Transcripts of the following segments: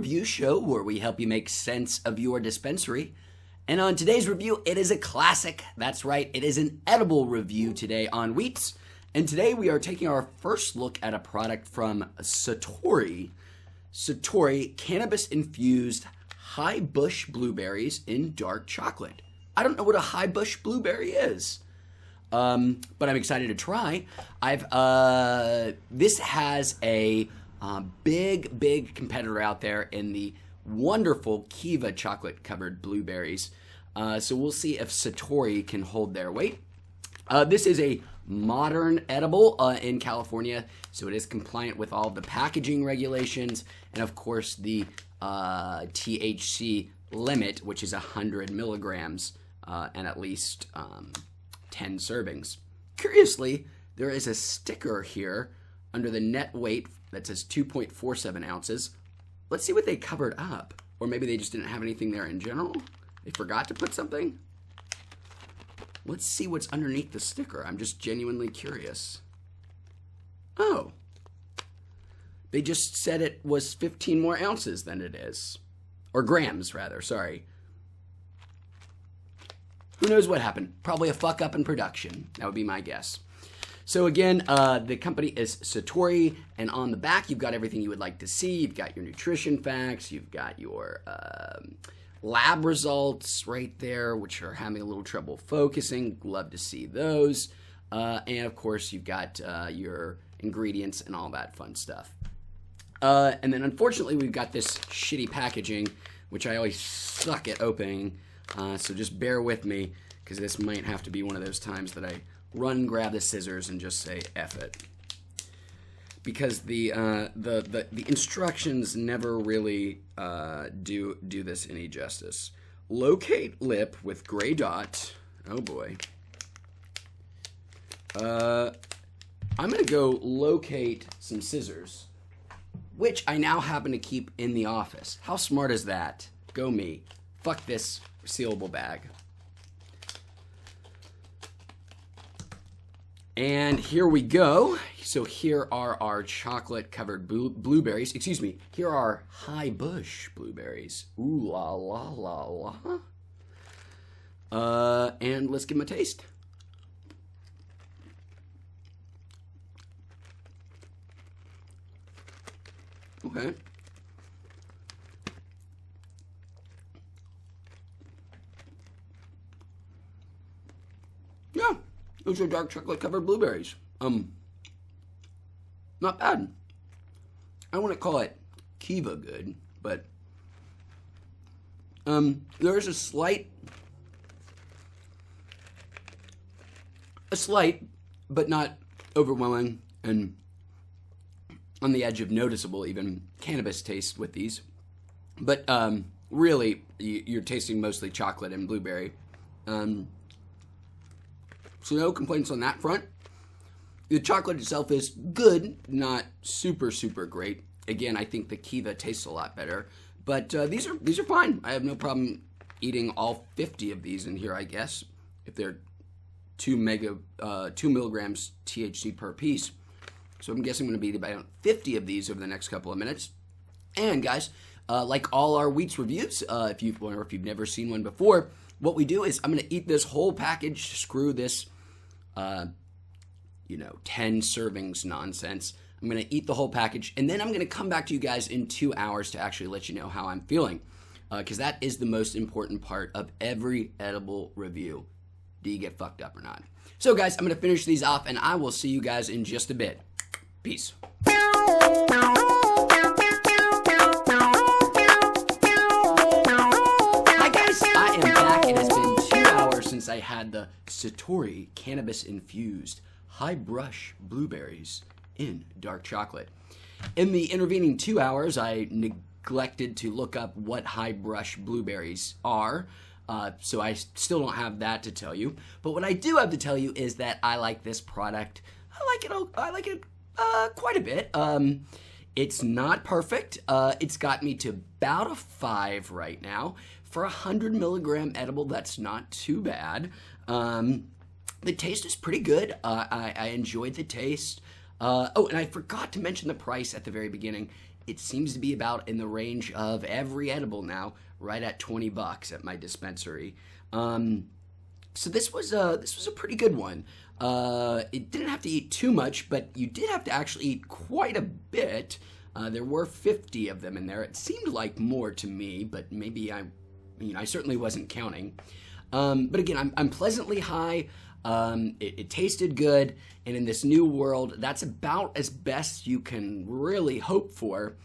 review show where we help you make sense of your dispensary. And on today's review, it is a classic. That's right, it is an edible review today on Weeats. And today we are taking our first look at a product from Satori. Satori cannabis-infused Highbrush Blueberries in dark chocolate. I don't know what a Highbrush Blueberry is. But I'm excited to try. This has a big competitor out there in the wonderful Kiva chocolate-covered blueberries. So we'll see if Satori can hold their weight. This is a modern edible in California, so it is compliant with all the packaging regulations and, of course, the THC limit, which is 100 milligrams and at least 10 servings. Curiously, there is a sticker here under the net weight that says 2.47 ounces. Let's see what they covered up. Or maybe they just didn't have anything there in general. They forgot to put something. Let's see what's underneath the sticker. I'm just genuinely curious. Oh. They just said it was 15 more ounces than it is. Or grams, rather. Sorry. Who knows what happened? Probably a fuck up in production. That would be my guess. So again, the company is Satori, and on the back you've got everything you would like to see. You've got your nutrition facts, you've got your lab results right there, which are having a little trouble focusing. Love to see those. And of course you've got your ingredients and all that fun stuff. And then unfortunately we've got this shitty packaging, which I always suck at opening. So just bear with me, because this might have to be one of those times that I run, grab the scissors, and just say F it. Because the instructions never really do this any justice. Locate lip with gray dot. Oh boy. I'm gonna go locate some scissors, which I now happen to keep in the office. How smart is that? Go me. Fuck this sealable bag. And here we go. So here are our chocolate-covered blueberries. Excuse me. Here are Highbrush blueberries. Ooh la la la la. And let's give them a taste. Okay. Yeah. Those are dark chocolate-covered blueberries. Not bad. I wouldn't call it Kiva good, but there is a slight, but not overwhelming, and on the edge of noticeable even cannabis taste with these. But really, you're tasting mostly chocolate and blueberry. So no complaints on that front. The chocolate itself is good, not super great. Again, I think the Kiva tastes a lot better. But these are fine. I have no problem eating all 50 of these in here, I guess, if they're 2 milligrams THC per piece. So I'm guessing I'm going to be eating about 50 of these over the next couple of minutes. And guys, like all our Weeats reviews, if you've never seen one before, what we do is I'm going to eat this whole package, screw this 10 servings nonsense. I'm going to eat the whole package, and then I'm going to come back to you guys in 2 hours to actually let you know how I'm feeling, because that is the most important part of every edible review. Do you get fucked up or not? So guys, I'm going to finish these off, and I will see you guys in just a bit. Peace. Hi guys, I am back. It has been 2 hours since I had the Satori cannabis-infused Highbrush Blueberries in dark chocolate. In the intervening 2 hours, I neglected to look up what Highbrush Blueberries are, so I still don't have that to tell you. But what I do have to tell you is that I like this product. I like it quite a bit. It's not perfect. It's got me to about a 5 right now. For a 100 milligram edible, that's not too bad. The taste is pretty good. I enjoyed the taste. Oh, and I forgot to mention the price at the very beginning. it seems to be about in the range of every edible now, right at $20 at my dispensary. So this was a pretty good one. It didn't have to eat too much, but you did have to actually eat quite a bit. There were 50 of them in there. It seemed like more to me, but maybe I certainly wasn't counting. But again, I'm pleasantly high. It tasted good, and in this new world, that's about as best you can really hope for.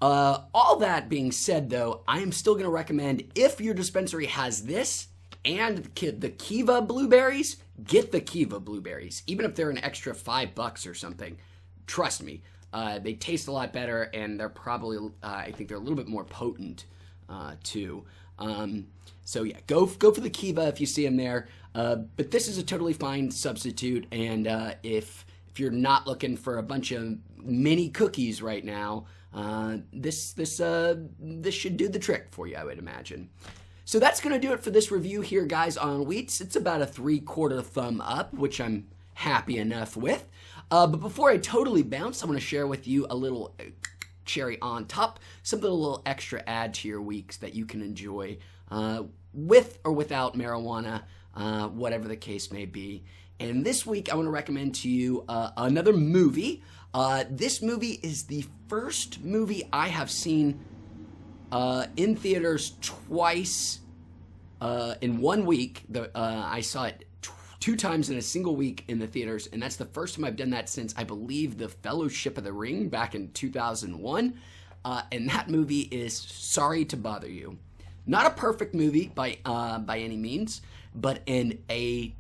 All that being said, though, I am still going to recommend, if your dispensary has this and the Kiva blueberries, get the Kiva blueberries, even if they're an extra $5 or something. Trust me, they taste a lot better, and they're probably, I think they're a little bit more potent, too. So yeah, go for the Kiva if you see them there. But this is a totally fine substitute, and if you're not looking for a bunch of mini cookies right now, this should do the trick for you, I would imagine. So that's going to do it for this review here, guys, on Weeats. It's about a 3/4 thumb up, which I'm happy enough with. But before I totally bounce, I want to share with you a little cherry on top, something a little extra add to your weeks that you can enjoy with or without marijuana, whatever the case may be. And this week, I want to recommend to you another movie. This movie is the first movie I have seen in theaters twice in 1 week. I saw it 2 times in a single week in the theaters, and that's the first time I've done that since, I believe, The Fellowship of the Ring back in 2001. And that movie is Sorry to Bother You. Not a perfect movie by any means, but in a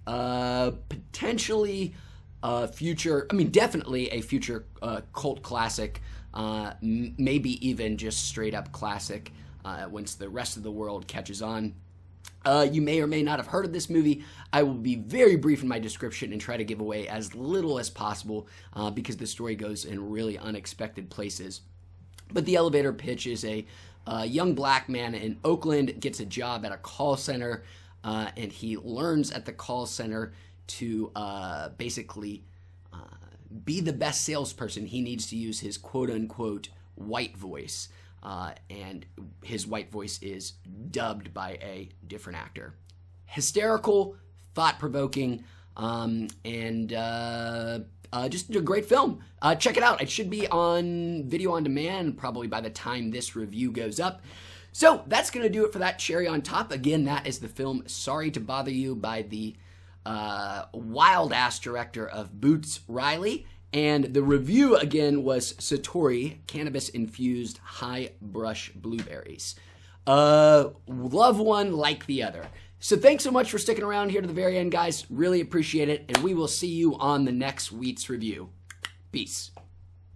potentially definitely a future cult classic, maybe even just straight up classic once the rest of the world catches on. You may or may not have heard of this movie. I will be very brief in my description and try to give away as little as possible because the story goes in really unexpected places. But the elevator pitch is a young black man in Oakland gets a job at a call center, and he learns at the call center to basically be the best salesperson. He needs to use his quote-unquote white voice, and his white voice is dubbed by a different actor. Hysterical, thought-provoking, and just a great film. Check it out. It should be on video on demand probably by the time this review goes up. So that's going to do it for that cherry on top. Again, that is the film Sorry to Bother You by the wild-ass director of Boots Riley. And the review, again, was Satori Cannabis-Infused Highbrush Blueberries. Love one, like the other. So thanks so much for sticking around here to the very end, guys. Really appreciate it. And we will see you on the next Weeats review. Peace.